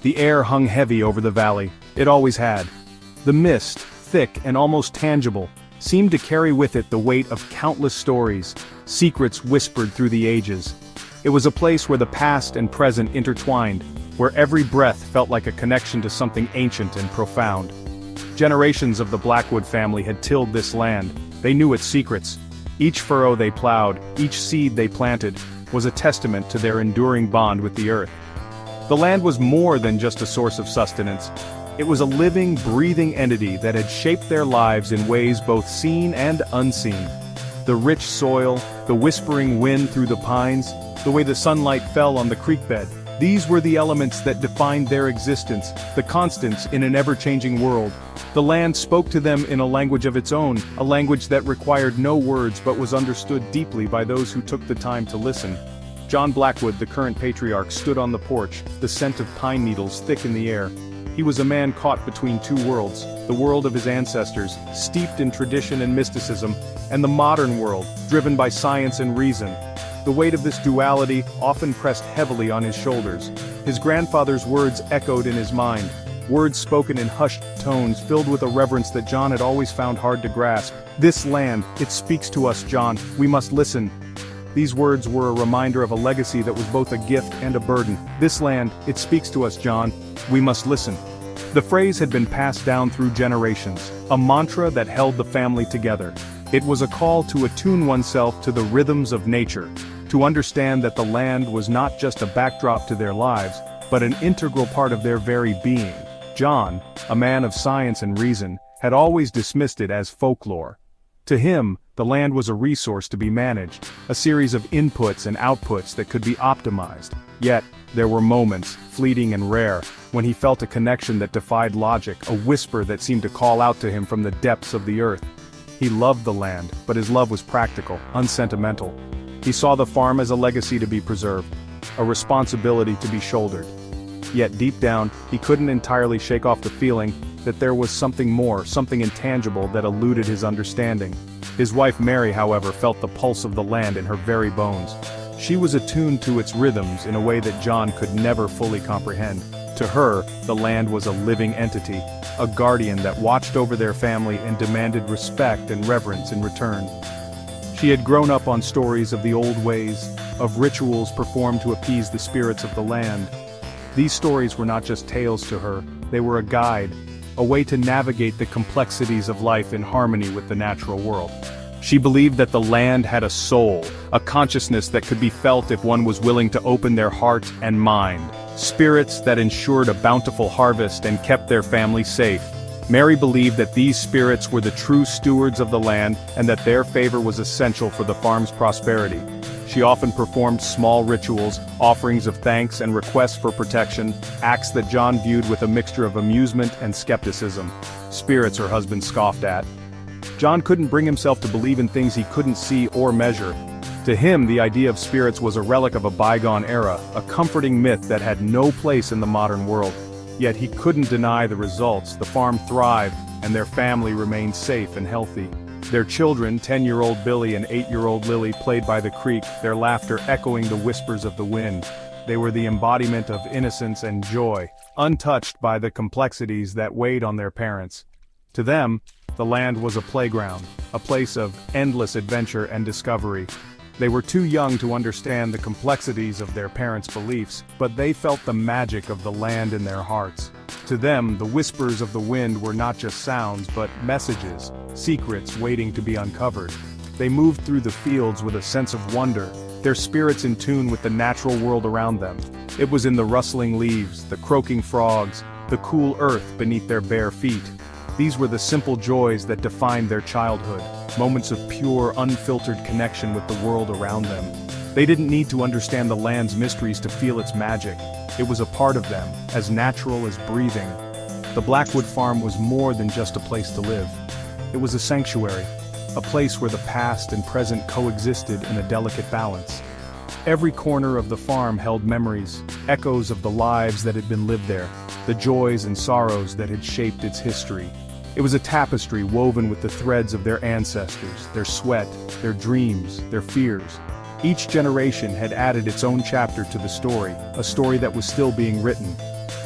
The air hung heavy over the valley, it always had. The mist, thick and almost tangible, seemed to carry with it the weight of countless stories, secrets whispered through the ages. It was a place where the past and present intertwined, where every breath felt like a connection to something ancient and profound. Generations of the Blackwood family had tilled this land. They knew its secrets. Each furrow they plowed, each seed they planted, was a testament to their enduring bond with the earth. The land was more than just a source of sustenance. It was a living, breathing entity that had shaped their lives in ways both seen and unseen. The rich soil, the whispering wind through the pines, the way the sunlight fell on the creek bed, these were the elements that defined their existence, the constants in an ever-changing world. The land spoke to them in a language of its own, a language that required no words but was understood deeply by those who took the time to listen. John Blackwood, the current patriarch, stood on the porch, the scent of pine needles thick in the air. He was a man caught between two worlds, the world of his ancestors, steeped in tradition and mysticism, and the modern world, driven by science and reason. The weight of this duality often pressed heavily on his shoulders. His grandfather's words echoed in his mind, words spoken in hushed tones filled with a reverence that John had always found hard to grasp. "This land, it speaks to us, John, we must listen." These words were a reminder of a legacy that was both a gift and a burden. "This land, it speaks to us, John, we must listen." The phrase had been passed down through generations, a mantra that held the family together. It was a call to attune oneself to the rhythms of nature, to understand that the land was not just a backdrop to their lives, but an integral part of their very being. John, a man of science and reason, had always dismissed it as folklore. To him, the land was a resource to be managed, a series of inputs and outputs that could be optimized. Yet, there were moments, fleeting and rare, when he felt a connection that defied logic, a whisper that seemed to call out to him from the depths of the earth. He loved the land, but his love was practical, unsentimental. He saw the farm as a legacy to be preserved, a responsibility to be shouldered. Yet deep down, he couldn't entirely shake off the feeling that there was something more, something intangible that eluded his understanding. His wife Mary, however, felt the pulse of the land in her very bones. She was attuned to its rhythms in a way that John could never fully comprehend. To her, the land was a living entity, a guardian that watched over their family and demanded respect and reverence in return. She had grown up on stories of the old ways, of rituals performed to appease the spirits of the land. These stories were not just tales to her, they were a guide, a way to navigate the complexities of life in harmony with the natural world. She believed that the land had a soul, a consciousness that could be felt if one was willing to open their heart and mind, spirits that ensured a bountiful harvest and kept their family safe. Mary believed that these spirits were the true stewards of the land and that their favor was essential for the farm's prosperity. She often performed small rituals, offerings of thanks and requests for protection, acts that John viewed with a mixture of amusement and skepticism. Spirits her husband scoffed at. John couldn't bring himself to believe in things he couldn't see or measure. To him, the idea of spirits was a relic of a bygone era, a comforting myth that had no place in the modern world. Yet he couldn't deny the results. The farm thrived, and their family remained safe and healthy. Their children, 10-year-old Billy and 8-year-old Lily, played by the creek, their laughter echoing the whispers of the wind. They were the embodiment of innocence and joy, untouched by the complexities that weighed on their parents. To them, the land was a playground, a place of endless adventure and discovery. They were too young to understand the complexities of their parents' beliefs, but they felt the magic of the land in their hearts. To them, the whispers of the wind were not just sounds but messages, secrets waiting to be uncovered. They moved through the fields with a sense of wonder, their spirits in tune with the natural world around them. It was in the rustling leaves, the croaking frogs, the cool earth beneath their bare feet. These were the simple joys that defined their childhood, moments of pure, unfiltered connection with the world around them. They didn't need to understand the land's mysteries to feel its magic. It was a part of them, as natural as breathing. The Blackwood farm was more than just a place to live. It was a sanctuary, a place where the past and present coexisted in a delicate balance. Every corner of the farm held memories, echoes of the lives that had been lived there, the joys and sorrows that had shaped its history. It was a tapestry woven with the threads of their ancestors, their sweat, their dreams, their fears. Each generation had added its own chapter to the story, a story that was still being written.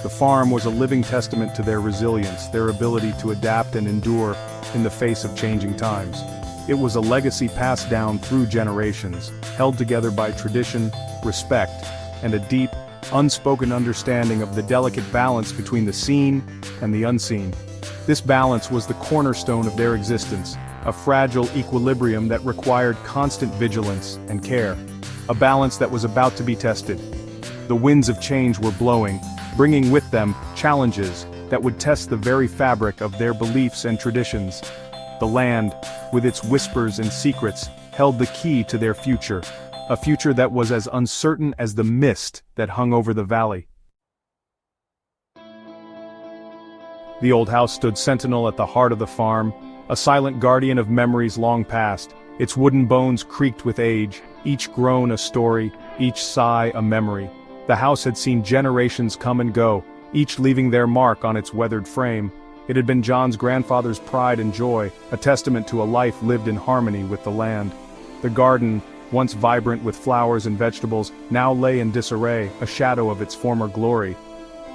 The farm was a living testament to their resilience, their ability to adapt and endure in the face of changing times. It was a legacy passed down through generations, held together by tradition, respect, and a deep, unspoken understanding of the delicate balance between the seen and the unseen. This balance was the cornerstone of their existence, a fragile equilibrium that required constant vigilance and care. A balance that was about to be tested. The winds of change were blowing, bringing with them challenges that would test the very fabric of their beliefs and traditions. The land, with its whispers and secrets, held the key to their future, a future that was as uncertain as the mist that hung over the valley. The old house stood sentinel at the heart of the farm, a silent guardian of memories long past. Its wooden bones creaked with age, each groan a story, each sigh a memory. The house had seen generations come and go, each leaving their mark on its weathered frame. It had been John's grandfather's pride and joy, a testament to a life lived in harmony with the land. The garden, once vibrant with flowers and vegetables, now lay in disarray, a shadow of its former glory.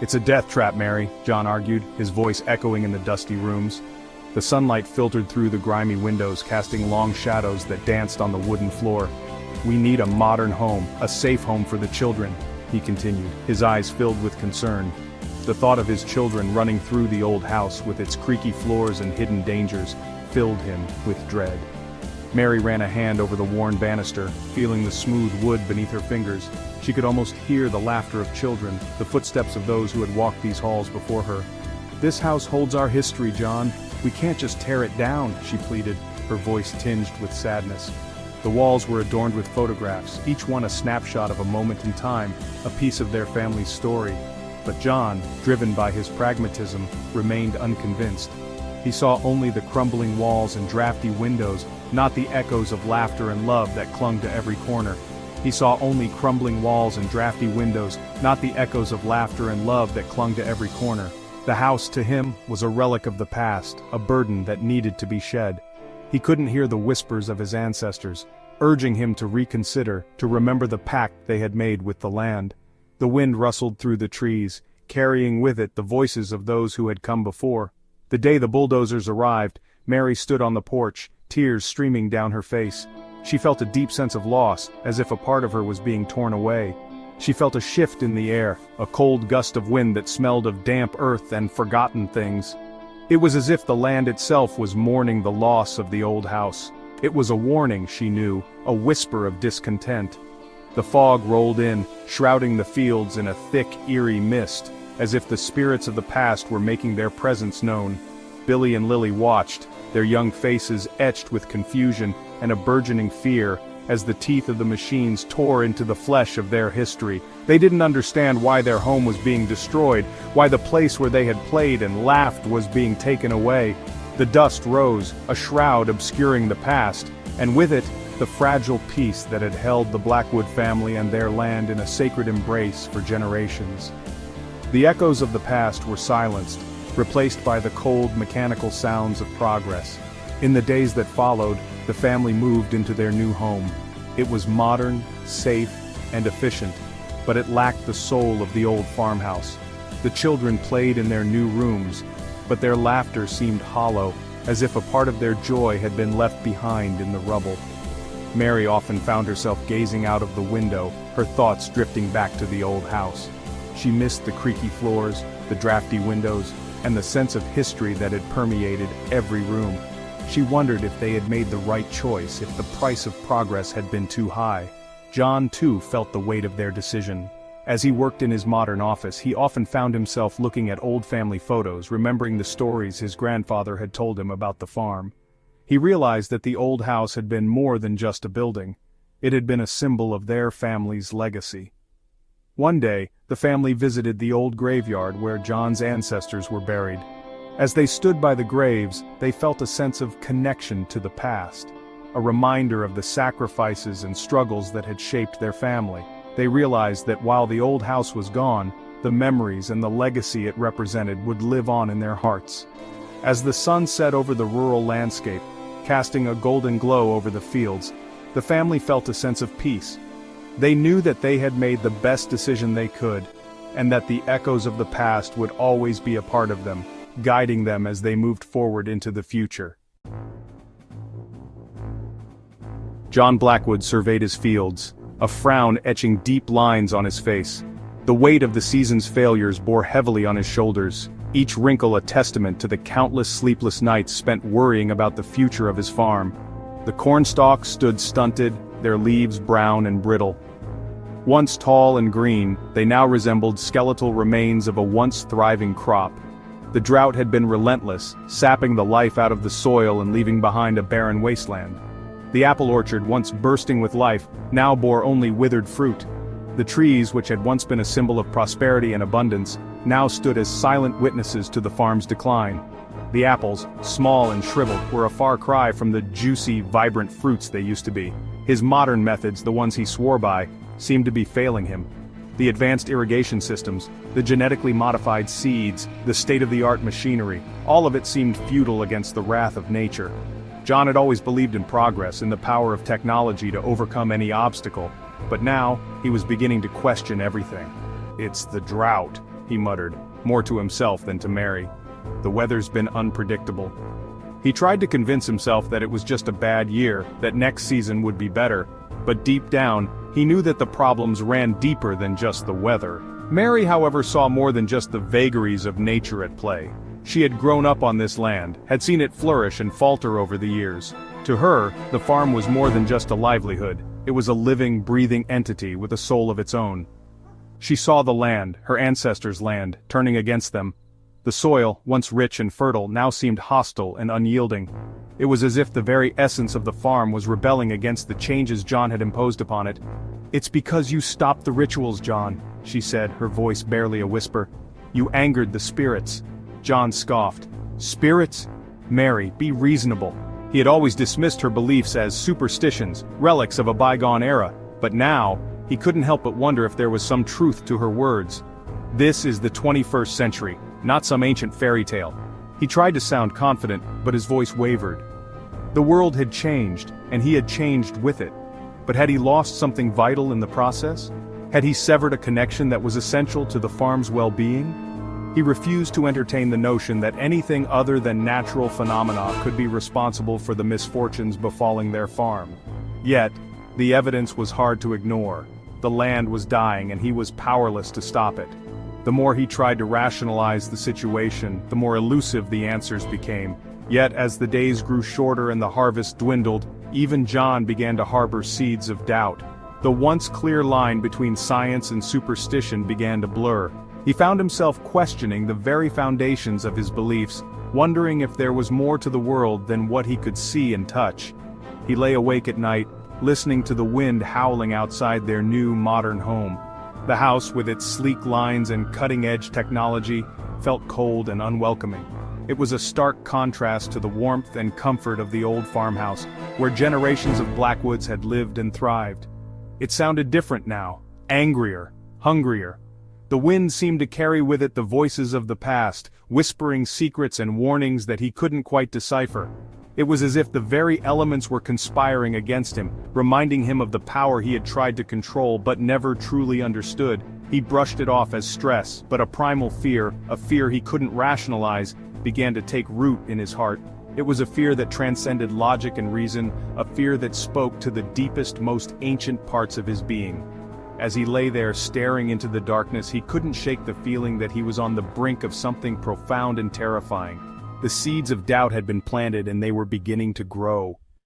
"It's a death trap, Mary," John argued, his voice echoing in the dusty rooms. The sunlight filtered through the grimy windows, casting long shadows that danced on the wooden floor. "We need a modern home, a safe home for the children," he continued, his eyes filled with concern. The thought of his children running through the old house with its creaky floors and hidden dangers filled him with dread. Mary ran a hand over the worn banister, feeling the smooth wood beneath her fingers. She could almost hear the laughter of children, the footsteps of those who had walked these halls before her. "This house holds our history, John. We can't just tear it down," she pleaded, her voice tinged with sadness. The walls were adorned with photographs, each one a snapshot of a moment in time, a piece of their family's story. But John, driven by his pragmatism, remained unconvinced. He saw only the crumbling walls and drafty windows, not the echoes of laughter and love that clung to every corner. He saw only crumbling walls and drafty windows, not the echoes of laughter and love that clung to every corner. The house, to him, was a relic of the past, a burden that needed to be shed. He couldn't hear the whispers of his ancestors, urging him to reconsider, to remember the pact they had made with the land. The wind rustled through the trees, carrying with it the voices of those who had come before. The day the bulldozers arrived, Mary stood on the porch, tears streaming down her face. She felt a deep sense of loss, as if a part of her was being torn away. She felt a shift in the air, a cold gust of wind that smelled of damp earth and forgotten things. It was as if the land itself was mourning the loss of the old house. It was a warning, she knew, a whisper of discontent. The fog rolled in, shrouding the fields in a thick, eerie mist, as if the spirits of the past were making their presence known. Billy and Lily watched, their young faces etched with confusion and a burgeoning fear, as the teeth of the machines tore into the flesh of their history. They didn't understand why their home was being destroyed, why the place where they had played and laughed was being taken away. The dust rose, a shroud obscuring the past, and with it, the fragile peace that had held the Blackwood family and their land in a sacred embrace for generations. The echoes of the past were silenced, replaced by the cold mechanical sounds of progress. In the days that followed, the family moved into their new home. It was modern, safe, and efficient, but it lacked the soul of the old farmhouse. The children played in their new rooms, but their laughter seemed hollow, as if a part of their joy had been left behind in the rubble. Mary often found herself gazing out of the window, her thoughts drifting back to the old house. She missed the creaky floors, the drafty windows, and the sense of history that had permeated every room. She wondered if they had made the right choice, if the price of progress had been too high. John, too, felt the weight of their decision. As he worked in his modern office, he often found himself looking at old family photos, remembering the stories his grandfather had told him about the farm. He realized that the old house had been more than just a building. It had been a symbol of their family's legacy. One day, the family visited the old graveyard where John's ancestors were buried. As they stood by the graves, they felt a sense of connection to the past, a reminder of the sacrifices and struggles that had shaped their family. They realized that while the old house was gone, the memories and the legacy it represented would live on in their hearts. As the sun set over the rural landscape, casting a golden glow over the fields, the family felt a sense of peace. They knew that they had made the best decision they could. and that the echoes of the past would always be a part of them, guiding them as they moved forward into the future. John Blackwood surveyed his fields, a frown etching deep lines on his face. The weight of the season's failures bore heavily on his shoulders, each wrinkle a testament to the countless sleepless nights spent worrying about the future of his farm. The cornstalks stood stunted, their leaves brown and brittle. Once tall and green, they now resembled skeletal remains of a once thriving crop. The drought had been relentless, sapping the life out of the soil and leaving behind a barren wasteland. The apple orchard, once bursting with life, now bore only withered fruit. The trees, which had once been a symbol of prosperity and abundance, now stood as silent witnesses to the farm's decline. The apples, small and shriveled, were a far cry from the juicy, vibrant fruits they used to be. His modern methods, the ones he swore by, seemed to be failing him. The advanced irrigation systems, the genetically modified seeds, the state-of-the-art machinery, all of it seemed futile against the wrath of nature. John had always believed in progress, in the power of technology to overcome any obstacle, but now, he was beginning to question everything. "It's the drought," he muttered, more to himself than to Mary. "The weather's been unpredictable." He tried to convince himself that it was just a bad year, that next season would be better, but deep down, he knew that the problems ran deeper than just the weather. Mary, however, saw more than just the vagaries of nature at play. She had grown up on this land, had seen it flourish and falter over the years. To her, the farm was more than just a livelihood, it was a living, breathing entity with a soul of its own. She saw the land, her ancestors' land, turning against them. The soil, once rich and fertile, now seemed hostile and unyielding. It was as if the very essence of the farm was rebelling against the changes John had imposed upon it. "It's because you stopped the rituals, John," she said, her voice barely a whisper. "You angered the spirits." John scoffed. "Spirits? Mary, be reasonable." He had always dismissed her beliefs as superstitions, relics of a bygone era, but now, he couldn't help but wonder if there was some truth to her words. This is the 21st century, not some ancient fairy tale. He tried to sound confident, but his voice wavered. The world had changed, and he had changed with it. But had he lost something vital in the process? Had he severed a connection that was essential to the farm's well-being? He refused to entertain the notion that anything other than natural phenomena could be responsible for the misfortunes befalling their farm. Yet, the evidence was hard to ignore. The land was dying and he was powerless to stop it. The more he tried to rationalize the situation, the more elusive the answers became. Yet as the days grew shorter and the harvest dwindled, even John began to harbor seeds of doubt. The once clear line between science and superstition began to blur. He found himself questioning the very foundations of his beliefs, wondering if there was more to the world than what he could see and touch. He lay awake at night, listening to the wind howling outside their new, modern home. The house, with its sleek lines and cutting-edge technology, felt cold and unwelcoming. It was a stark contrast to the warmth and comfort of the old farmhouse, where generations of Blackwoods had lived and thrived. It sounded different now, angrier, hungrier. The wind seemed to carry with it the voices of the past, whispering secrets and warnings that he couldn't quite decipher. It was as if the very elements were conspiring against him, reminding him of the power he had tried to control but never truly understood. He brushed it off as stress, but a primal fear, a fear he couldn't rationalize, began to take root in his heart. It was a fear that transcended logic and reason, a fear that spoke to the deepest, most ancient parts of his being. As he lay there staring into the darkness, he couldn't shake the feeling that he was on the brink of something profound and terrifying. The seeds of doubt had been planted and they were beginning to grow.